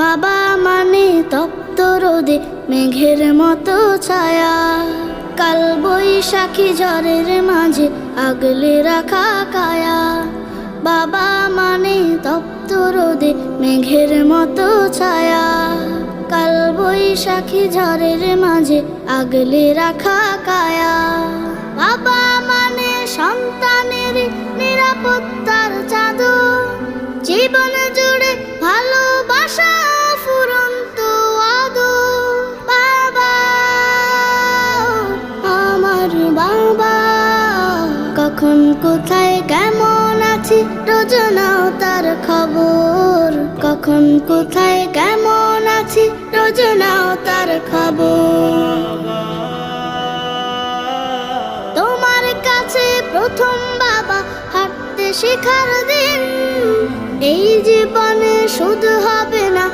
বাবা মানে তপ্ত রোদে মেঘের মতো ছায়া, কাল বৈশাখী ঝড়ের মাঝে আগলে রাখা কায়া। বাবা মানে তপ্ত রোদে মেঘের মতো ছায়া, কাল বৈশাখী ঝড়ের মাঝে আগলে রাখা কায়া। বাবা মানে সন্তানের নিরাপত্তার চাদর, জীবন জুড়ে ভালোবাসা ফুরন্ত আদর। বাবা, আমার বাবা, কখন কোথায় কেমন আছি রোজ নাও তার খবর। কখন কোথায় কেমন আছি রোজ নাও তার খবর। তোমার কাছে প্রথম বাবা হাঁটতে শেখার দিন, এই জীবনে শুধু হবে না